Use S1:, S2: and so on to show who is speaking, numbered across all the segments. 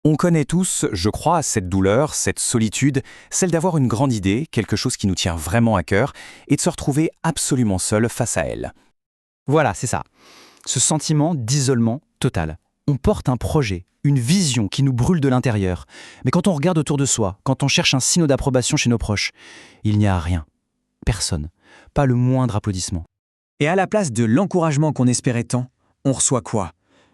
S1: On connaît tous, je crois, cette douleur, cette solitude, celle d'avoir une grande idée, quelque chose qui nous tient vraiment à cœur, et de se retrouver absolument seul face à elle.
S2: Voilà, c'est ça. Ce sentiment d'isolement total. On porte un projet, une vision qui nous brûle de l'intérieur. Mais quand on regarde autour de soi, quand on cherche un signe d'approbation chez nos proches, il n'y a rien. Personne. Pas le moindre applaudissement.
S3: Et à la place de l'encouragement qu'on espérait tant, on reçoit quoi?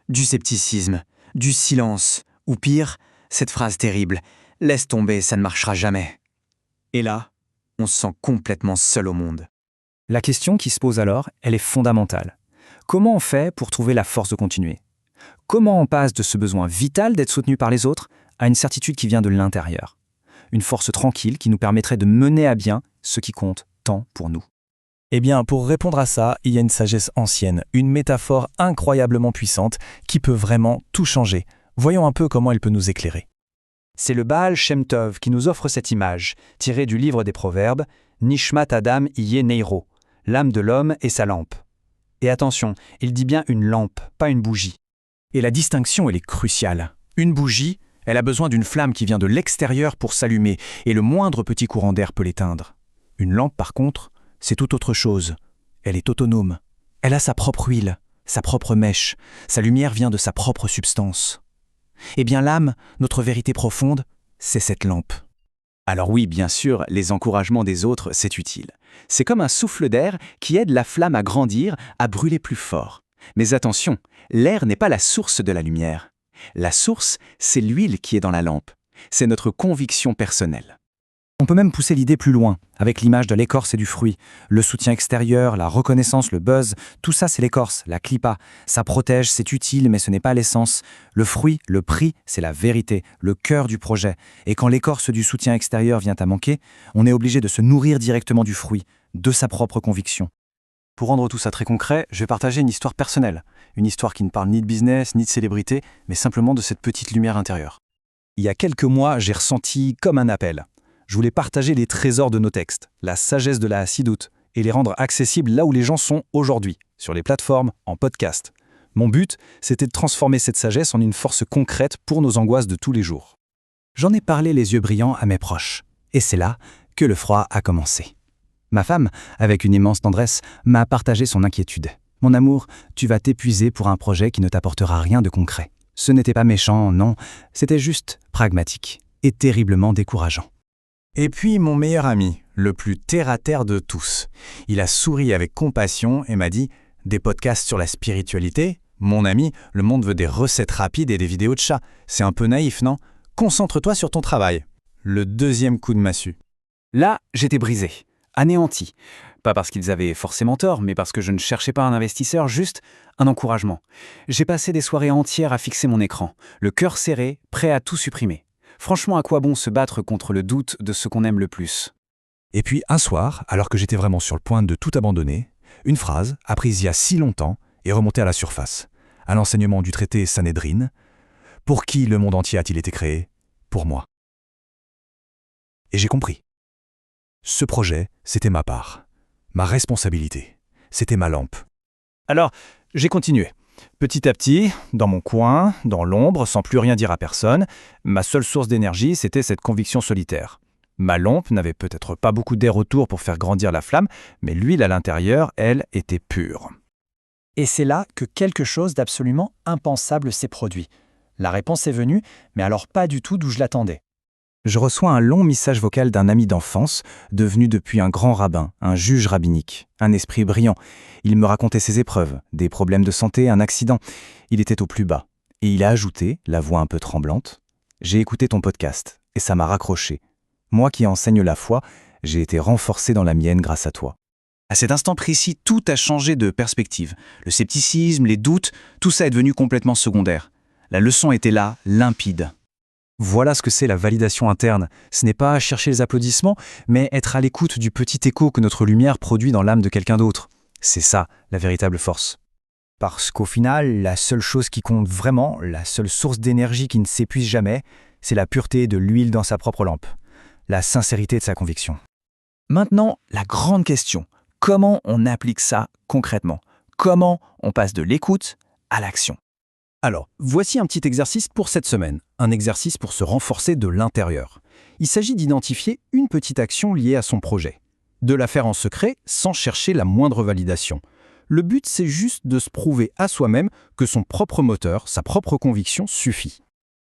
S3: Du scepticisme, du silence, ou pire, cette phrase terrible « Laisse tomber, ça ne marchera jamais ». Et là, on se sent complètement seul au monde.
S2: La question qui se pose alors, elle est fondamentale. Comment on fait pour trouver la force de continuer? Comment on passe de ce besoin vital d'être soutenu par les autres à une certitude qui vient de l'intérieur? Une force tranquille qui nous permettrait de mener à bien ce qui compte tant pour nous.
S4: Eh bien, pour répondre à ça, il y a une sagesse ancienne, une métaphore incroyablement puissante qui peut vraiment tout changer. Voyons un peu comment elle peut nous éclairer.
S2: C'est le Baal Shem Tov qui nous offre cette image, tirée du livre des Proverbes, Nishmat Adam Iye Neiro, l'âme de l'homme et sa lampe. Et attention, il dit bien une lampe, pas une bougie.
S1: Et la distinction, elle est cruciale. Une bougie, elle a besoin d'une flamme qui vient de l'extérieur pour s'allumer, et le moindre petit courant d'air peut l'éteindre. Une lampe, par contre, c'est tout autre chose. Elle est autonome. Elle a sa propre huile, sa propre mèche. Sa lumière vient de sa propre substance. Eh bien l'âme, notre vérité profonde, c'est cette lampe. Alors oui, bien sûr, les encouragements des autres, c'est utile. C'est comme un souffle d'air qui aide la flamme à grandir, à brûler plus fort. Mais attention, l'air n'est pas la source de la lumière. La source, c'est l'huile qui est dans la lampe. C'est notre conviction personnelle.
S2: On peut même pousser l'idée plus loin, avec l'image de l'écorce et du fruit. Le soutien extérieur, la reconnaissance, le buzz, tout ça c'est l'écorce, la clipa. Ça protège, c'est utile, mais ce n'est pas l'essence. Le fruit, le prix, c'est la vérité, le cœur du projet. Et quand l'écorce du soutien extérieur vient à manquer, on est obligé de se nourrir directement du fruit, de sa propre conviction.
S1: Pour rendre tout ça très concret, je vais partager une histoire personnelle. Une histoire qui ne parle ni de business, ni de célébrité, mais simplement de cette petite lumière intérieure.
S4: Il y a quelques mois, j'ai ressenti comme un appel. Je voulais partager les trésors de nos textes, la sagesse de la Hassidoute, et les rendre accessibles là où les gens sont aujourd'hui, sur les plateformes, en podcast. Mon but, c'était de transformer cette sagesse en une force concrète pour nos angoisses de tous les jours.
S2: J'en ai parlé les yeux brillants à mes proches. Et c'est là que le froid a commencé. Ma femme, avec une immense tendresse, m'a partagé son inquiétude. « Mon amour, tu vas t'épuiser pour un projet qui ne t'apportera rien de concret. » Ce n'était pas méchant, non, c'était juste pragmatique et terriblement décourageant.
S1: Et puis mon meilleur ami, le plus terre-à-terre de tous. Il a souri avec compassion et m'a dit « Des podcasts sur la spiritualité ? Mon ami, le monde veut des recettes rapides et des vidéos de chats. C'est un peu naïf, non ? Concentre-toi sur ton travail. » Le deuxième coup de massue.
S2: Là, j'étais brisé, anéanti. Pas parce qu'ils avaient forcément tort, mais parce que je ne cherchais pas un investisseur, juste un encouragement. J'ai passé des soirées entières à fixer mon écran, le cœur serré, prêt à tout supprimer. Franchement, à quoi bon se battre contre le doute de ce qu'on aime le plus?
S4: Et puis un soir, alors que j'étais vraiment sur le point de tout abandonner, une phrase, apprise il y a si longtemps, est remontée à la surface, à l'enseignement du traité Sanhédrin. Pour qui le monde entier a-t-il été créé? Pour moi. Et j'ai compris. Ce projet, c'était ma part, ma responsabilité, c'était ma lampe.
S2: Alors, j'ai continué. Petit à petit, dans mon coin, dans l'ombre, sans plus rien dire à personne, ma seule source d'énergie, c'était cette conviction solitaire. Ma lampe n'avait peut-être pas beaucoup d'air autour pour faire grandir la flamme, mais l'huile à l'intérieur, elle, était pure. Et c'est là que quelque chose d'absolument impensable s'est produit. La réponse est venue, mais alors pas du tout d'où je l'attendais. Je reçois un long message vocal d'un ami d'enfance, devenu depuis un grand rabbin, un juge rabbinique, un esprit brillant. Il me racontait ses épreuves, des problèmes de santé, un accident. Il était au plus bas. Et il a ajouté, la voix un peu tremblante, « J'ai écouté ton podcast, et ça m'a raccroché. Moi qui enseigne la foi, j'ai été renforcé dans la mienne grâce à toi. »
S1: À cet instant précis, tout a changé de perspective. Le scepticisme, les doutes, tout ça est devenu complètement secondaire. La leçon était là, limpide.
S2: Voilà ce que c'est la validation interne. Ce n'est pas chercher les applaudissements, mais être à l'écoute du petit écho que notre lumière produit dans l'âme de quelqu'un d'autre. C'est ça, la véritable force. Parce qu'au final, la seule chose qui compte vraiment, la seule source d'énergie qui ne s'épuise jamais, c'est la pureté de l'huile dans sa propre lampe, la sincérité de sa conviction. Maintenant, la grande question, comment on applique ça concrètement? Comment on passe de l'écoute à l'action? Alors, voici un petit exercice pour cette semaine, un exercice pour se renforcer de l'intérieur. Il s'agit d'identifier une petite action liée à son projet. De la faire en secret, sans chercher la moindre validation. Le but, c'est juste de se prouver à soi-même que son propre moteur, sa propre conviction suffit.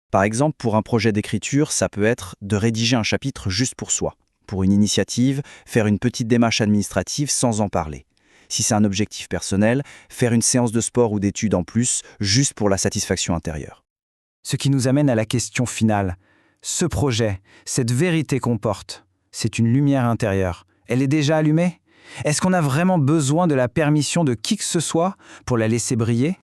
S1: Par exemple, pour un projet d'écriture, ça peut être de rédiger un chapitre juste pour soi. Pour une initiative, faire une petite démarche administrative sans en parler. Si c'est un objectif personnel, faire une séance de sport ou d'études en plus, juste pour la satisfaction intérieure.
S3: Ce qui nous amène à la question finale. Ce projet, cette vérité qu'on porte, c'est une lumière intérieure. Elle est déjà allumée ? Est-ce qu'on a vraiment besoin de la permission de qui que ce soit pour la laisser briller ?